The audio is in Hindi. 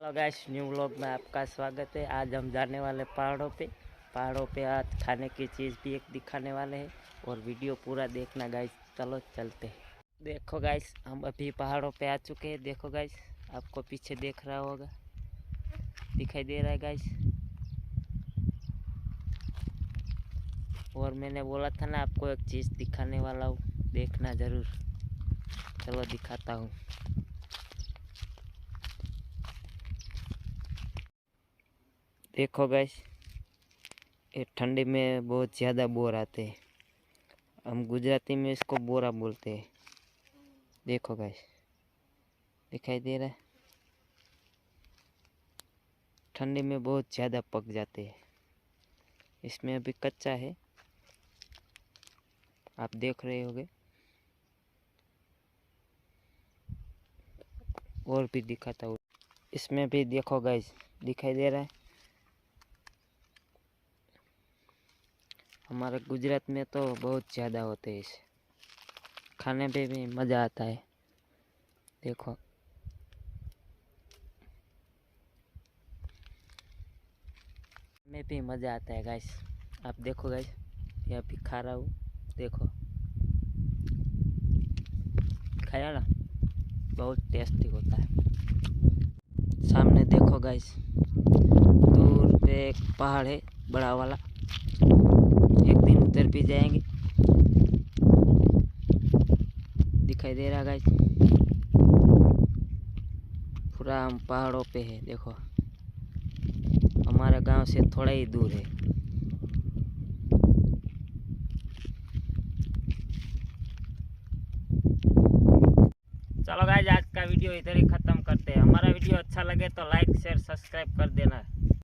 हेलो गाइस, न्यू व्लॉग में आपका स्वागत है। आज हम जाने वाले पहाड़ों पे आज खाने की चीज़ भी एक दिखाने वाले हैं और वीडियो पूरा देखना गाइस। चलो चलते हैं। देखो गाइस, हम अभी पहाड़ों पे आ चुके हैं। देखो गाइस, आपको पीछे देख रहा होगा, दिखाई दे रहा है गाइस। और मैंने बोला था ना आपको एक चीज़ दिखाने वाला हूँ, देखना ज़रूर। चलो दिखाता हूँ। देखो गाइस, ये ठंडी में बहुत ज़्यादा बोर आते हैं। हम गुजराती में इसको बोरा बोलते हैं। देखो गाइस, दिखाई दे रहा है। ठंडी में बहुत ज़्यादा पक जाते हैं। इसमें अभी कच्चा है, आप देख रहे होंगे। और भी दिखाता हूँ। इसमें भी देखो गाइस, दिखाई दे रहा है। हमारे गुजरात में तो बहुत ज़्यादा होते हैं। इसे खाने पे भी मज़ा आता है। देखो, में भी मज़ा आता है गाइस। आप देखो गाइस, ये अभी खा रहा हूँ। देखो, खाया ना, बहुत टेस्टी होता है। सामने देखो गाइस, दूर पे एक पहाड़ है बड़ा वाला। एक दिन उधर भी जाएंगे। दिखाई दे रहा गाइस, पूरा हम पहाड़ों पे है। देखो, हमारा गांव से थोड़ा ही दूर है। चलो गाइस, आज का वीडियो इधर ही ख़त्म करते हैं। हमारा वीडियो अच्छा लगे तो लाइक शेयर सब्सक्राइब कर देना।